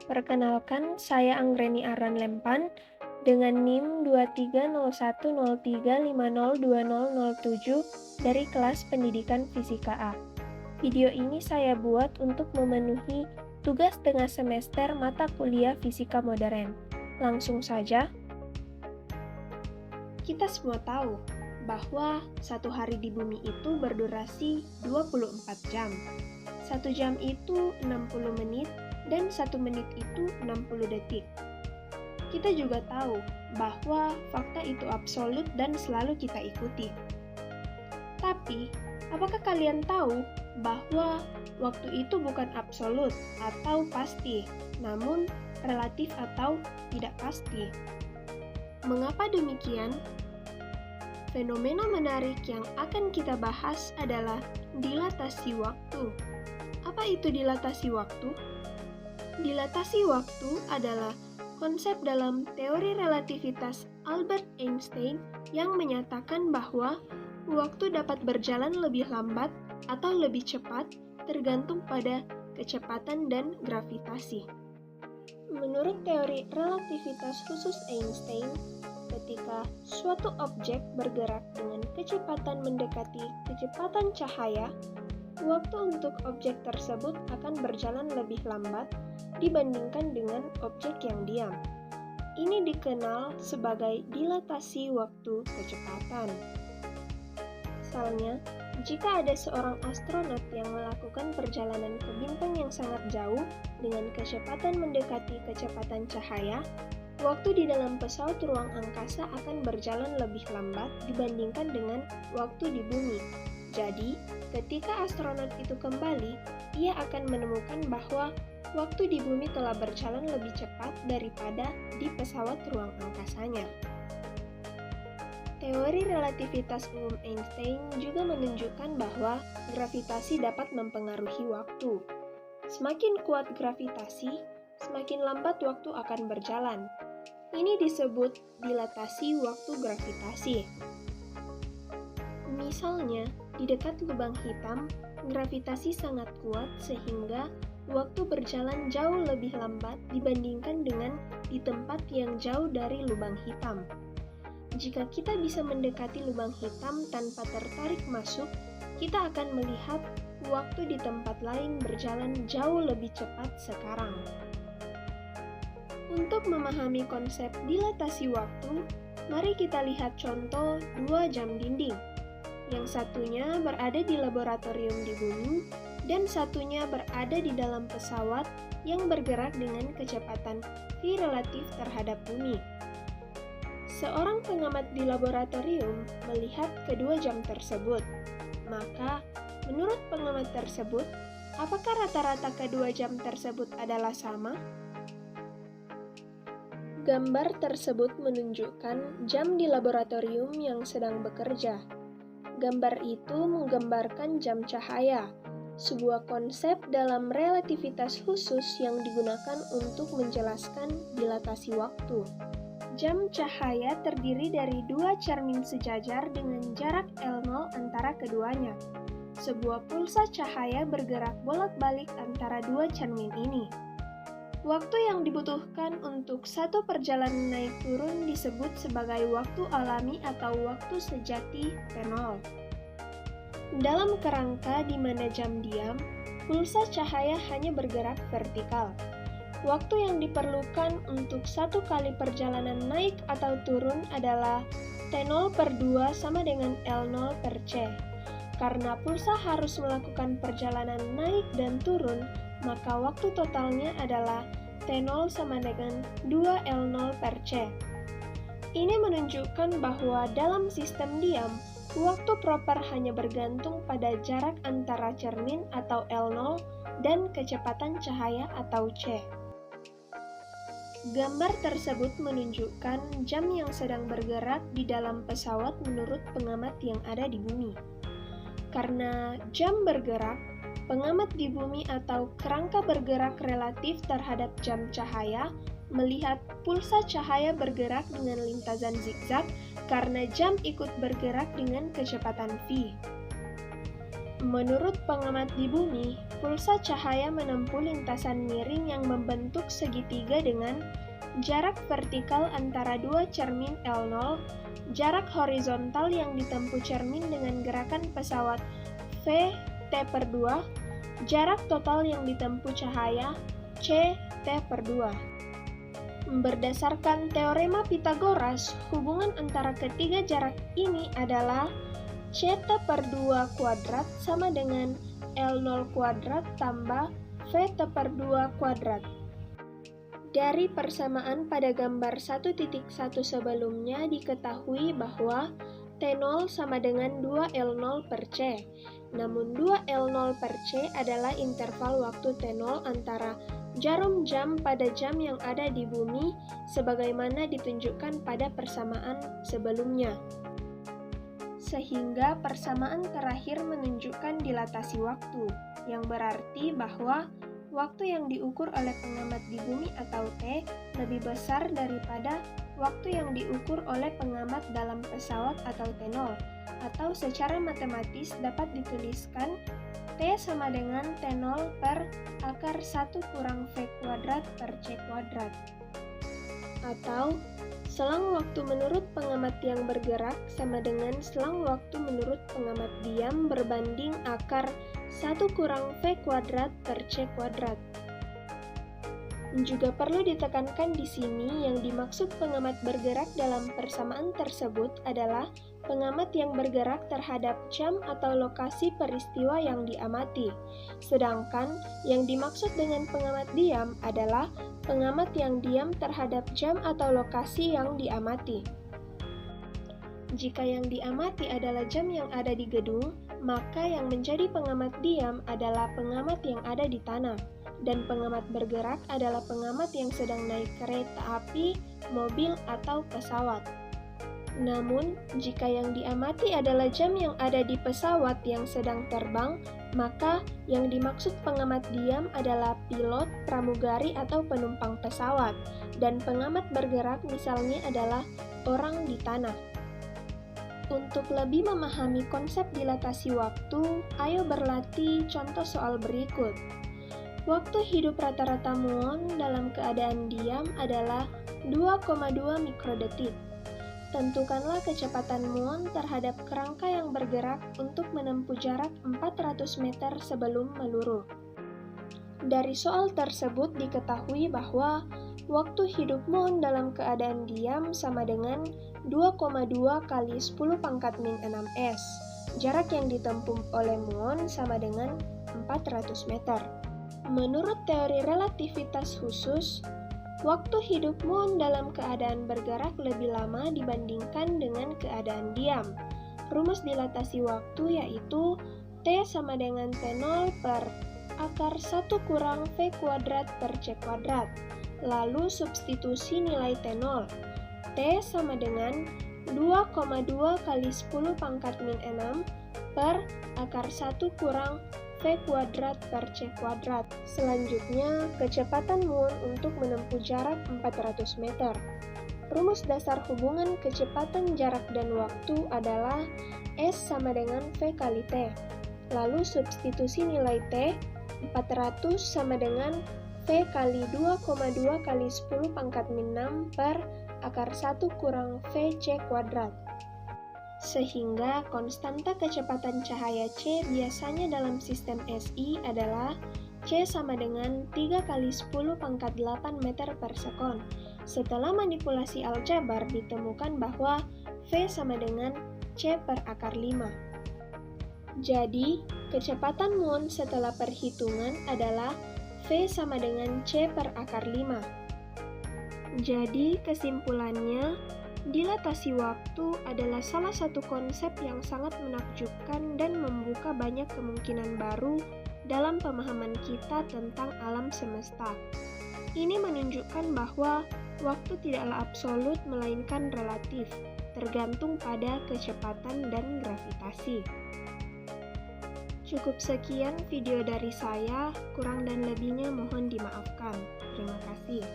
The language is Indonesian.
Perkenalkan, saya Anggreni Aran Lempan dengan NIM 230135020007 dari kelas Pendidikan Fisika A. Video ini saya buat untuk memenuhi tugas tengah semester mata kuliah Fisika Modern. Langsung saja. Kita semua tahu bahwa satu hari di bumi itu berdurasi 24 jam. 1 jam itu 60 menit dan 1 menit itu 60 detik. Kita juga tahu bahwa fakta itu absolut dan selalu kita ikuti. Tapi, apakah kalian tahu bahwa waktu itu bukan absolut atau pasti, namun relatif atau tidak pasti? Mengapa demikian? Fenomena menarik yang akan kita bahas adalah dilatasi waktu. Apa itu dilatasi waktu? Dilatasi waktu adalah konsep dalam teori relativitas Albert Einstein yang menyatakan bahwa waktu dapat berjalan lebih lambat atau lebih cepat tergantung pada kecepatan dan gravitasi. Menurut teori relativitas khusus Einstein, ketika suatu objek bergerak dengan kecepatan mendekati kecepatan cahaya, waktu untuk objek tersebut akan berjalan lebih lambat dibandingkan dengan objek yang diam. Ini dikenal sebagai dilatasi waktu kecepatan. Misalnya, jika ada seorang astronot yang melakukan perjalanan ke bintang yang sangat jauh dengan kecepatan mendekati kecepatan cahaya, waktu di dalam pesawat ruang angkasa akan berjalan lebih lambat dibandingkan dengan waktu di bumi. Jadi, ketika astronot itu kembali, ia akan menemukan bahwa waktu di bumi telah berjalan lebih cepat daripada di pesawat ruang angkasanya. Teori relativitas umum Einstein juga menunjukkan bahwa gravitasi dapat mempengaruhi waktu. Semakin kuat gravitasi, semakin lambat waktu akan berjalan. Ini disebut dilatasi waktu gravitasi. Misalnya, di dekat lubang hitam, gravitasi sangat kuat sehingga waktu berjalan jauh lebih lambat dibandingkan dengan di tempat yang jauh dari lubang hitam. Jika kita bisa mendekati lubang hitam tanpa tertarik masuk, kita akan melihat waktu di tempat lain berjalan jauh lebih cepat sekarang. Untuk memahami konsep dilatasi waktu, mari kita lihat contoh 2 jam dinding. Yang satunya berada di laboratorium di bumi, dan satunya berada di dalam pesawat yang bergerak dengan kecepatan v relatif terhadap bumi. Seorang pengamat di laboratorium melihat kedua jam tersebut. Maka, menurut pengamat tersebut, apakah rata-rata kedua jam tersebut adalah sama? Gambar tersebut menunjukkan jam di laboratorium yang sedang bekerja. Gambar itu menggambarkan jam cahaya, sebuah konsep dalam relativitas khusus yang digunakan untuk menjelaskan dilatasi waktu. Jam cahaya terdiri dari 2 cermin sejajar dengan jarak L0 antara keduanya. Sebuah pulsa cahaya bergerak bolak-balik antara 2 cermin ini. Waktu yang dibutuhkan untuk satu perjalanan naik turun disebut sebagai waktu alami atau waktu sejati T0. Dalam kerangka di mana jam diam, pulsa cahaya hanya bergerak vertikal. Waktu yang diperlukan untuk satu kali perjalanan naik atau turun adalah T0/2 sama dengan L0 per C. Karena pulsa harus melakukan perjalanan naik dan turun, maka waktu totalnya adalah T0 sama dengan 2 L0 per C. Ini menunjukkan bahwa dalam sistem diam, waktu proper hanya bergantung pada jarak antara cermin atau L0 dan kecepatan cahaya atau C. Gambar tersebut menunjukkan jam yang sedang bergerak di dalam pesawat menurut pengamat yang ada di bumi. Karena jam bergerak, pengamat di bumi atau kerangka bergerak relatif terhadap jam cahaya melihat pulsa cahaya bergerak dengan lintasan zigzag karena jam ikut bergerak dengan kecepatan v. Menurut pengamat di bumi, pulsa cahaya menempuh lintasan miring yang membentuk segitiga dengan jarak vertikal antara dua cermin L0, jarak horizontal yang ditempuh cermin dengan gerakan pesawat v t/2, jarak total yang ditempuh cahaya c t/2. Berdasarkan teorema Pythagoras, hubungan antara ketiga jarak ini adalah c/2 kuadrat sama dengan L0 kuadrat tambah v/2 kuadrat. Dari persamaan pada gambar 1.1 sebelumnya diketahui bahwa T0 sama dengan 2L0 per C. Namun 2L0 per C adalah interval waktu T0 antara jarum jam pada jam yang ada di bumi sebagaimana ditunjukkan pada persamaan sebelumnya. Sehingga persamaan terakhir menunjukkan dilatasi waktu, yang berarti bahwa waktu yang diukur oleh pengamat di bumi atau T lebih besar daripada waktu yang diukur oleh pengamat dalam pesawat atau T0, atau secara matematis dapat dituliskan T sama dengan T0 per akar 1 kurang V kuadrat per C kuadrat. Atau selang waktu menurut pengamat yang bergerak sama dengan selang waktu menurut pengamat diam berbanding akar 1 kurang V kuadrat per C kuadrat. Juga perlu ditekankan di sini yang dimaksud pengamat bergerak dalam persamaan tersebut adalah pengamat yang bergerak terhadap jam atau lokasi peristiwa yang diamati. Sedangkan yang dimaksud dengan pengamat diam adalah pengamat yang diam terhadap jam atau lokasi yang diamati. Jika yang diamati adalah jam yang ada di gedung, maka yang menjadi pengamat diam adalah pengamat yang ada di tanah, dan pengamat bergerak adalah pengamat yang sedang naik kereta api, mobil, atau pesawat. Namun, jika yang diamati adalah jam yang ada di pesawat yang sedang terbang, maka yang dimaksud pengamat diam adalah pilot, pramugari, atau penumpang pesawat, dan pengamat bergerak misalnya adalah orang di tanah. Untuk lebih memahami konsep dilatasi waktu, ayo berlatih contoh soal berikut. Waktu hidup rata-rata muon dalam keadaan diam adalah 2,2 mikrodetik. Tentukanlah kecepatan muon terhadap kerangka yang bergerak untuk menempuh jarak 400 meter sebelum meluruh. Dari soal tersebut diketahui bahwa waktu hidup muon dalam keadaan diam sama dengan 2,2 kali 10 pangkat min 6s. Jarak yang ditempuh oleh muon sama dengan 400 meter. Menurut teori relativitas khusus, waktu hidup muon dalam keadaan bergerak lebih lama dibandingkan dengan keadaan diam. Rumus dilatasi waktu yaitu T sama dengan T0 per akar 1 kurang V kuadrat per C kuadrat. Lalu substitusi nilai T0. T sama dengan 2,2 kali 10 pangkat min 6 per akar 1 kurang V kuadrat per C kuadrat. Selanjutnya, kecepatan muon untuk menempuh jarak 400 meter. Rumus dasar hubungan kecepatan jarak dan waktu adalah S sama dengan V kali T. Lalu substitusi nilai T, 400 sama dengan V kali 2,2 kali 10 pangkat min 6 per akar 1 kurang VC kuadrat. Sehingga konstanta kecepatan cahaya C biasanya dalam sistem SI adalah C sama dengan 3 kali 10 pangkat 8 meter per sekon. Setelah manipulasi aljabar ditemukan bahwa V sama dengan C per akar 5. Jadi, kecepatan muon setelah perhitungan adalah V sama dengan C per akar 5. Jadi, kesimpulannya, dilatasi waktu adalah salah satu konsep yang sangat menakjubkan dan membuka banyak kemungkinan baru dalam pemahaman kita tentang alam semesta. Ini menunjukkan bahwa waktu tidaklah absolut melainkan relatif, tergantung pada kecepatan dan gravitasi. Cukup sekian video dari saya, kurang dan lebihnya mohon dimaafkan. Terima kasih.